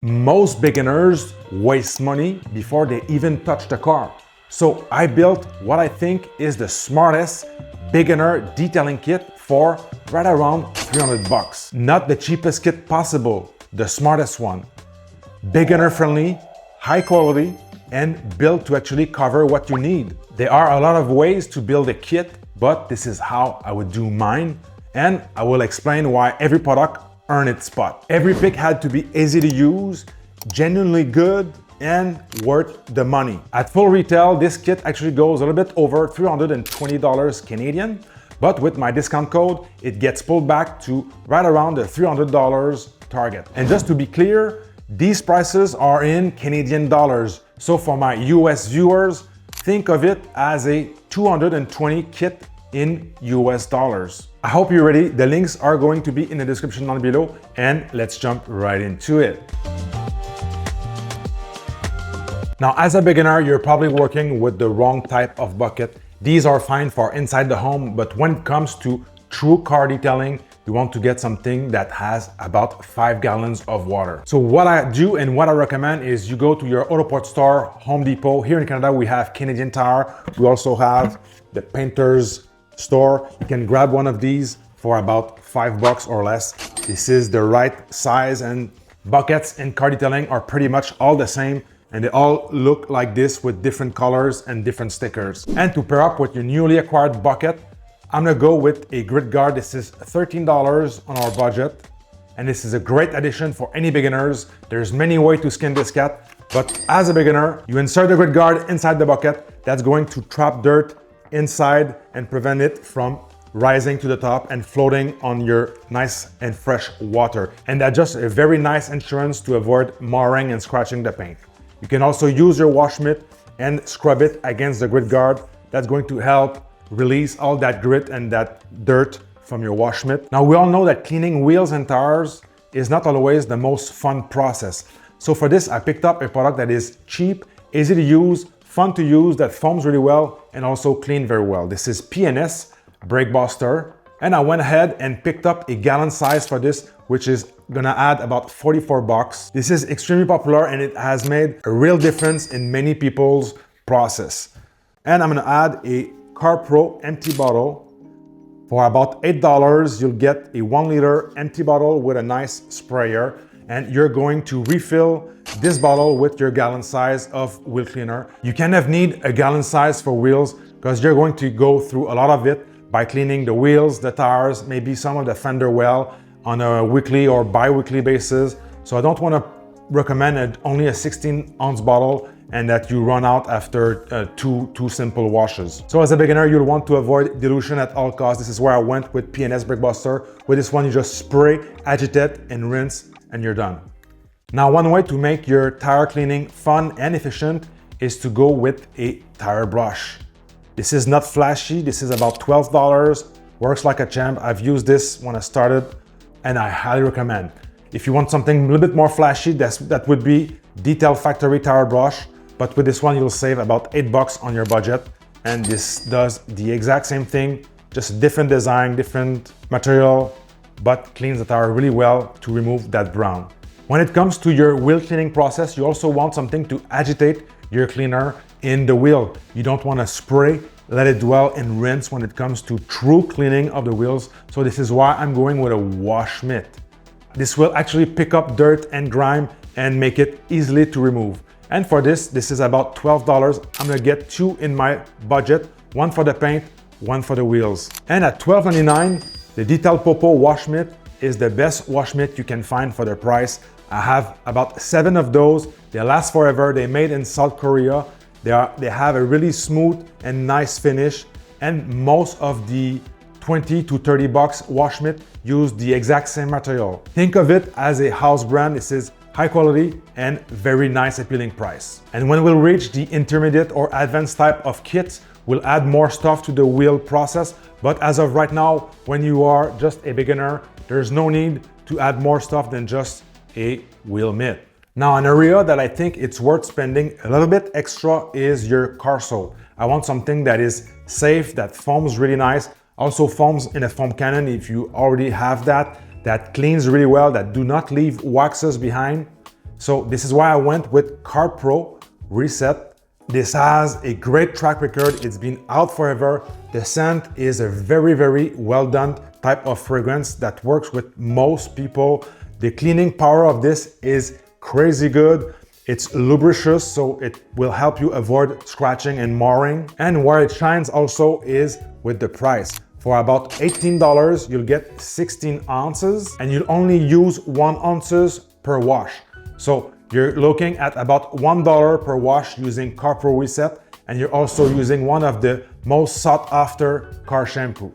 Most beginners waste money before they even touch the car. So I built what I think is the smartest beginner detailing kit for right around 300 bucks. Not the cheapest kit possible, the smartest one. Beginner friendly, high quality, and built to actually cover what you need. There are a lot of ways to build a kit, but this is how I would do mine. And I will explain why every product earned its spot. Every pick had to be easy to use, genuinely good, and worth the money. At full retail, this kit actually goes a little bit over $320 Canadian, but with my discount code, it gets pulled back to right around the $300 target. And just to be clear, these prices are in Canadian dollars. So for my US viewers, think of it as a 220 kit in US dollars. I hope you're ready. The links are going to be in the description down below, and let's jump right into it. Now, as a beginner, you're probably working with the wrong type of bucket. These are fine for inside the home, but when it comes to true car detailing, you want to get something that has about 5 gallons of water. So what I do and what I recommend is you go to your auto parts store, Home Depot. Here in Canada, we have Canadian Tire. We also have the Painter's store. You can grab one of these for about $5 or less. This is the right size, and buckets in car detailing are pretty much all the same, and they all look like this with different colors and different stickers. And to pair up with your newly acquired bucket, I'm gonna go with a grit guard. This is $13 on our budget, and this is a great addition for any beginners. There's many ways to skin this cat, but as a beginner, you insert the grit guard inside the bucket. That's going to trap dirt inside and prevent it from rising to the top and floating on your nice and fresh water. And that's just a very nice insurance to avoid marring and scratching the paint. You can also use your wash mitt and scrub it against the grit guard. That's going to help release all that grit and that dirt from your wash mitt. Now, we all know that cleaning wheels and tires is not always the most fun process. So for this, I picked up a product that is cheap, easy to use, fun to use, that foams really well and also clean very well. This is P&S Brake Buster, and I went ahead and picked up a gallon size for this, which is gonna add about 44 bucks. This is extremely popular and it has made a real difference in many people's process. And I'm gonna add a Car Pro empty bottle. For about $8, you'll get a 1 liter empty bottle with a nice sprayer, and you're going to refill this bottle with your gallon size of wheel cleaner. You kind of need a gallon size for wheels because you're going to go through a lot of it by cleaning the wheels, the tires, maybe some of the fender well on a weekly or bi-weekly basis. So I don't want to recommend only a 16-ounce bottle and that you run out after two simple washes. So as a beginner, you'll want to avoid dilution at all costs. This is where I went with P&S Brake Buster. With this one, you just spray, agitate, and rinse, and you're done. Now, one way to make your tire cleaning fun and efficient is to go with a tire brush. This is not flashy. This is about $12. Works like a champ. I've used this when I started, and I highly recommend. If you want something a little bit more flashy, that would be Detail Factory Tire Brush. But with this one, you'll save about $8 on your budget. And this does the exact same thing, just a different design, different material, but cleans the tire really well to remove that brown. When it comes to your wheel cleaning process, you also want something to agitate your cleaner in the wheel. You don't want to spray, let it dwell and rinse when it comes to true cleaning of the wheels. So this is why I'm going with a wash mitt. This will actually pick up dirt and grime and make it easily to remove. And for this is about $12. I'm gonna get 2 in my budget, 1 for the paint, 1 for the wheels. And at $12.99, the Detail Popo wash mitt is the best wash mitt you can find for the price. I have about 7 of those. They last forever. They're made in South Korea. They have a really smooth and nice finish. And most of the 20 to 30 bucks wash mitt use the exact same material. Think of it as a house brand. This is high quality and very nice appealing price. And when we'll reach the intermediate or advanced type of kits, we'll add more stuff to the wheel process. But as of right now, when you are just a beginner, there's no need to add more stuff than just a wheel mitt. Now, an area that I think it's worth spending a little bit extra is your car sole. I want something that is safe, that foams really nice, also foams in a foam cannon if you already have that cleans really well, that do not leave waxes behind. So this is why I went with Car Pro Reset. This has a great track record. It's been out forever. The scent is a very, very well done type of fragrance that works with most people. The cleaning power of this is crazy good. It's lubricious, so it will help you avoid scratching and marring. And where it shines also is with the price. For about $18, you'll get 16 ounces and you'll only use 1 ounces per wash. So you're looking at about $1 per wash using Car Pro Reset, and you're also using one of the most sought after car shampoo.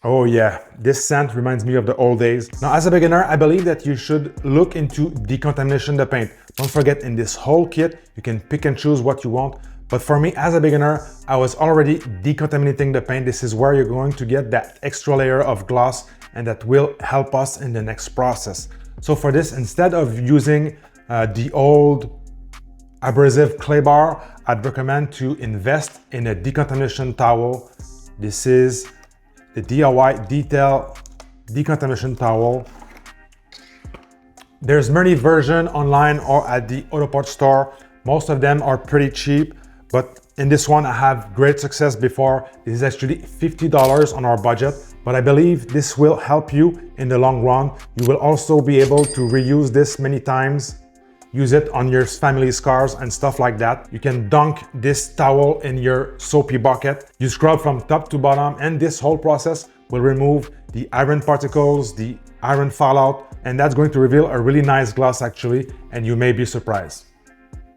Oh yeah, this scent reminds me of the old days. Now, as a beginner, I believe that you should look into decontamination the paint. Don't forget, in this whole kit, you can pick and choose what you want. But for me, as a beginner, I was already decontaminating the paint. This is where you're going to get that extra layer of gloss, and that will help us in the next process. So for this, instead of using the old abrasive clay bar, I'd recommend to invest in a decontamination towel. This is the DIY Detail Decontamination Towel. There's many versions online or at the auto parts store. Most of them are pretty cheap, but in this one I have great success before. This is actually $50 on our budget, but I believe this will help you in the long run. You will also be able to reuse this many times. Use it on your family's cars and stuff like that. You can dunk this towel in your soapy bucket. You scrub from top to bottom, and this whole process will remove the iron particles, the iron fallout, and that's going to reveal a really nice gloss actually, and you may be surprised.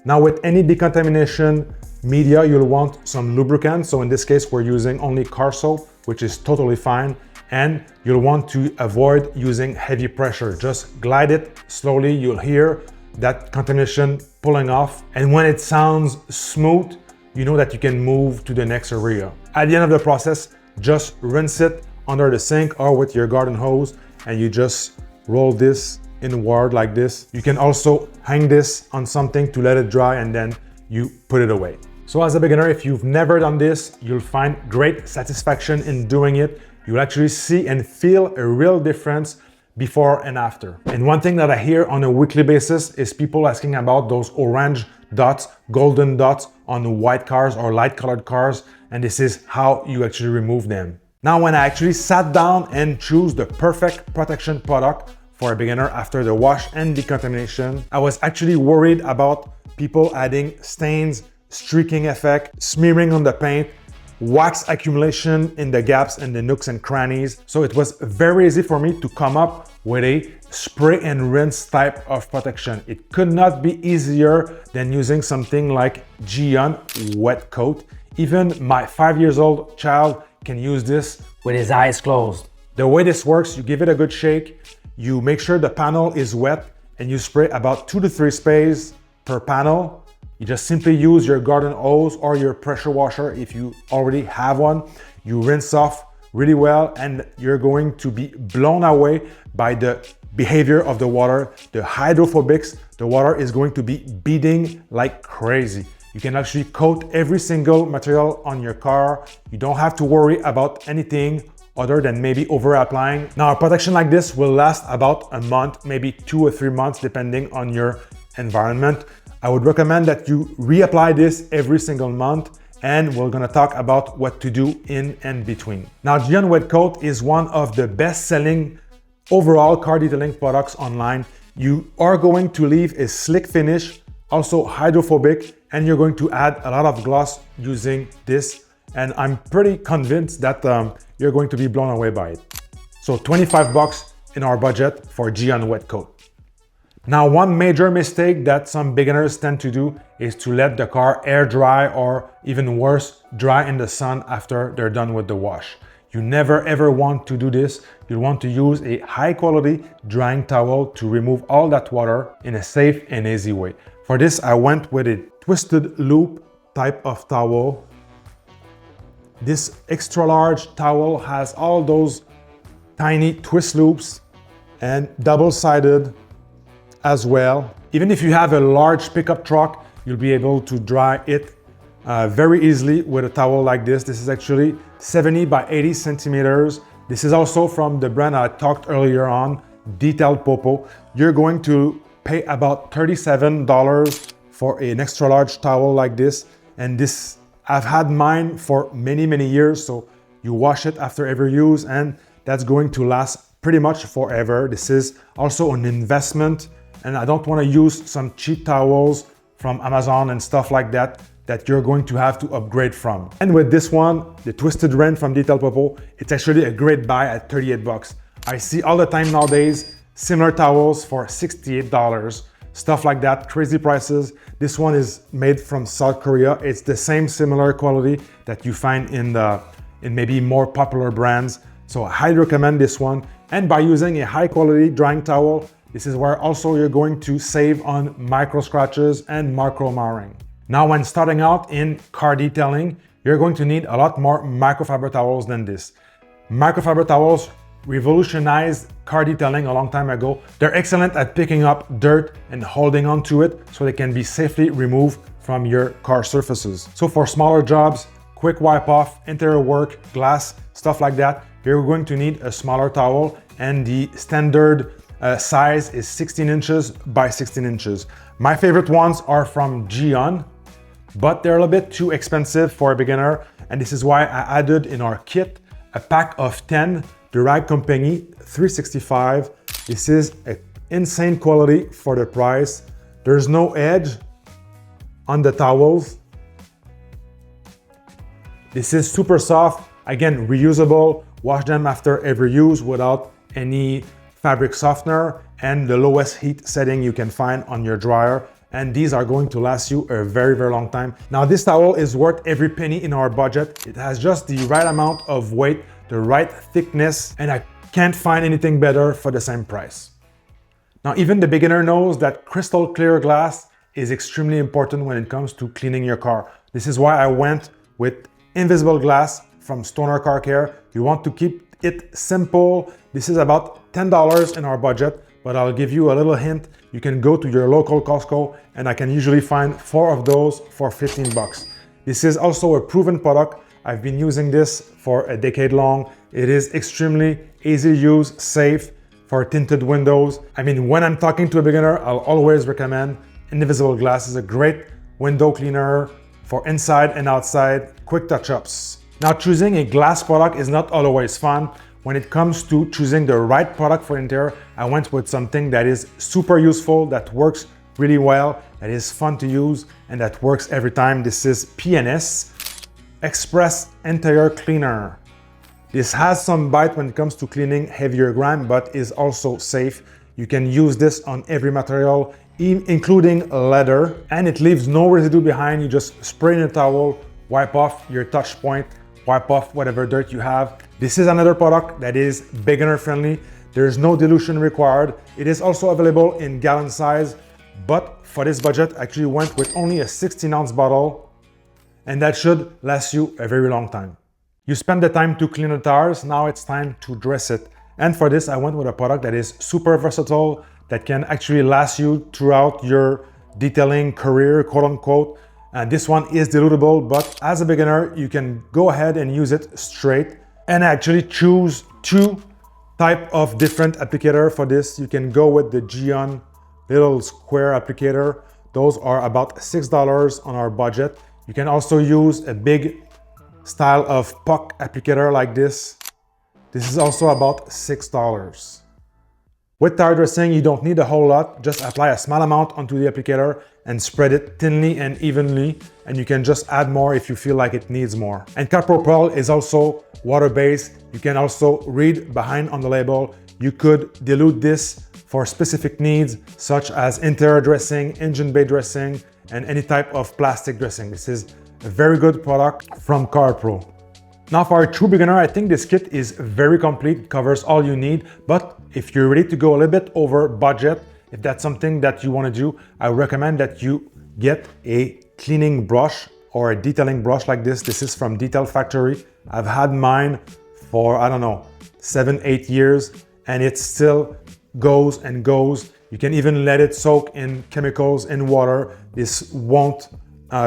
Now, with any decontamination media, you'll want some lubricant. So in this case, we're using only car soap, which is totally fine. And you'll want to avoid using heavy pressure. Just glide it slowly. You'll hear that contamination pulling off. And when it sounds smooth, you know that you can move to the next area. At the end of the process, just rinse it under the sink or with your garden hose, and you just roll this inward like this. You can also hang this on something to let it dry, and then you put it away. So as a beginner, if you've never done this, you'll find great satisfaction in doing it. You'll actually see and feel a real difference before and after. And one thing that I hear on a weekly basis is people asking about those orange dots, golden dots on white cars or light colored cars, and this is how you actually remove them. Now, when I actually sat down and choose the perfect protection product for a beginner after the wash and decontamination, I was actually worried about people adding stains, streaking effect, smearing on the paint, wax accumulation in the gaps and the nooks and crannies. So it was very easy for me to come up with a spray and rinse type of protection. It could not be easier than using something like Gion Wet Coat. Even my 5-year-old child can use this with his eyes closed. The way this works, you give it a good shake, you make sure the panel is wet, and you spray about 2 to 3 sprays per panel. You just simply use your garden hose or your pressure washer if you already have one. You rinse off really well, and you're going to be blown away by the behavior of the water. The hydrophobics, the water is going to be beating like crazy. You can actually coat every single material on your car. You don't have to worry about anything other than maybe over applying. Now, a protection like this will last about a month, maybe 2 or 3 months, depending on your environment. I would recommend that you reapply this every single month, and we're gonna talk about what to do in and between. Now, Gion Wet Coat is one of the best-selling overall car detailing products online. You are going to leave a slick finish, also hydrophobic, and you're going to add a lot of gloss using this. And I'm pretty convinced that you're going to be blown away by it. So $25 in our budget for Gion Wet Coat. Now, one major mistake that some beginners tend to do is to let the car air dry, or even worse, dry in the sun after they're done with the wash. You never ever want to do this. You want to use a high quality drying towel to remove all that water in a safe and easy way. For this, I went with a twisted loop type of towel. This extra large towel has all those tiny twist loops and double-sided as well. Even if you have a large pickup truck, you'll be able to dry it very easily with a towel like this. This is actually 70 by 80 centimeters. This is also from the brand I talked earlier on, Detail Popo. You're going to pay about $37 for an extra large towel like this. And this, I've had mine for many, many years. So you wash it after every use and that's going to last pretty much forever. This is also an investment, and I don't want to use some cheap towels from Amazon and stuff like that you're going to have to upgrade from. And with this one, the Twisted Wren from Detail Popo, it's actually a great buy at 38 bucks. I see all the time nowadays similar towels for $68, stuff like that, crazy prices. This one is made from South Korea. It's the same similar quality that you find in maybe more popular brands. So I highly recommend this one. And by using a high quality drying towel, this is where also you're going to save on micro scratches and micro marring. Now, when starting out in car detailing, you're going to need a lot more microfiber towels than this. Microfiber towels revolutionized car detailing a long time ago. They're excellent at picking up dirt and holding on to it so they can be safely removed from your car surfaces. So for smaller jobs, quick wipe off, interior work, glass, stuff like that, you're going to need a smaller towel, and the standard size is 16 inches by 16 inches. My favorite ones are from Gion, but they're a little bit too expensive for a beginner, and this is why I added in our kit a pack of 10 the Rag Company 365. This is an insane quality for the price. There's no edge on the towels. This is super soft, again, reusable. Wash them after every use without any fabric softener, and the lowest heat setting you can find on your dryer. And these are going to last you a very, very long time. Now, this towel is worth every penny in our budget. It has just the right amount of weight, the right thickness, and I can't find anything better for the same price. Now, even the beginner knows that crystal clear glass is extremely important when it comes to cleaning your car. This is why I went with invisible glass from Stoner Car Care. You want to keep it simple. This is about $10 in our budget, but I'll give you a little hint. You can go to your local Costco and I can usually find 4 of those for 15 bucks. This is also a proven product. I've been using this for a decade long. It is extremely easy to use, safe for tinted windows. I mean, when I'm talking to a beginner, I'll always recommend invisible glass. Is a great window cleaner for inside and outside quick touch-ups. Now, choosing a glass product is not always fun. When it comes to choosing the right product for interior, I went with something that is super useful, that works really well, that is fun to use, and that works every time. This is PNS Express Interior Cleaner. This has some bite when it comes to cleaning heavier grime, but is also safe. You can use this on every material, including leather, and it leaves no residue behind. You just spray in a towel, wipe off your touch point, wipe off whatever dirt you have. This is another product that is beginner friendly. There's no dilution required. It is also available in gallon size, but for this budget, I actually went with only a 16-ounce bottle, and that should last you a very long time. You spend the time to clean the tires, now it's time to dress it. And for this, I went with a product that is super versatile, that can actually last you throughout your detailing career, quote unquote. And this one is dilutable, but as a beginner, you can go ahead and use it straight and actually choose 2 types of different applicator for this. You can go with the Gion little square applicator. Those are about $6 on our budget. You can also use a big style of puck applicator like this. This is also about $6. With tire dressing, you don't need a whole lot. Just apply a small amount onto the applicator and spread it thinly and evenly. And you can just add more if you feel like it needs more. And Capropel is also water-based. You can also read behind on the label. You could dilute this for specific needs, such as interior dressing, engine bay dressing, and any type of plastic dressing. This is a very good product from CarPro. Now, for a true beginner, I think this kit is very complete, covers all you need. But if you're ready to go a little bit over budget, if that's something that you want to do, I recommend that you get a cleaning brush or a detailing brush like this. This is from Detail Factory. I've had mine for, I don't know, 7-8 years, and it still goes and goes. You can even let it soak in chemicals in water. This won't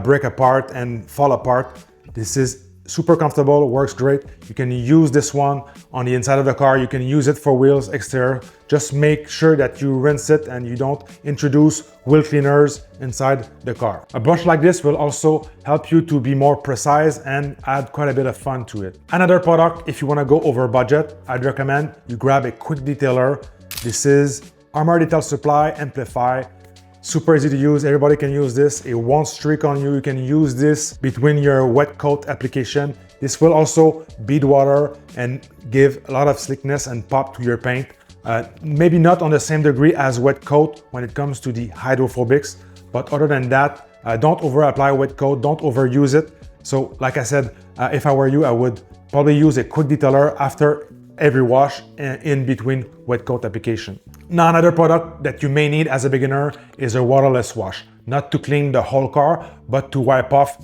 break apart and fall apart. This is super comfortable, works great. You can use this one on the inside of the car. You can use it for wheels exterior. Just make sure that you rinse it and you don't introduce wheel cleaners inside the car. A brush like this will also help you to be more precise and add quite a bit of fun to it. Another product, if you want to go over budget, I'd recommend you grab a quick detailer. This is Armor Detail Supply Amplify. Super easy to use, everybody can use this. It won't streak on you. You can use this between your wet coat application. This will also bead water and give a lot of slickness and pop to your paint. Maybe not on the same degree as wet coat when it comes to the hydrophobics, but other than that, don't over apply wet coat, don't overuse it. So like I said, if I were you, I would probably use a quick detailer after every wash in between wet coat application. Now, another product that you may need as a beginner is a waterless wash. Not to clean the whole car, but to wipe off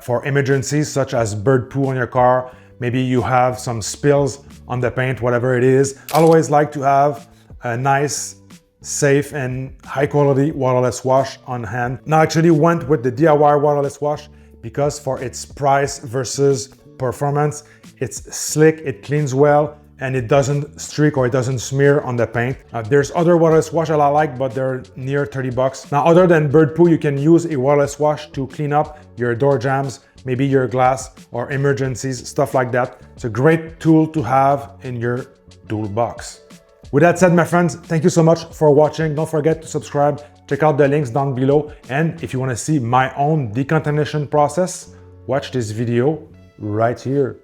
for emergencies such as bird poo on your car. Maybe you have some spills on the paint, whatever it is. I always like to have a nice, safe and high quality waterless wash on hand. Now, I actually went with the DIY waterless wash because for its price versus performance, it's slick, it cleans well, and it doesn't streak or it doesn't smear on the paint. There's other waterless wash that I like, but they're near 30 bucks. Now, other than bird poo, you can use a waterless wash to clean up your door jambs, maybe your glass or emergencies, stuff like that. It's a great tool to have in your toolbox. With that said, my friends, thank you so much for watching. Don't forget to subscribe, check out the links down below. And if you want to see my own decontamination process, watch this video right here.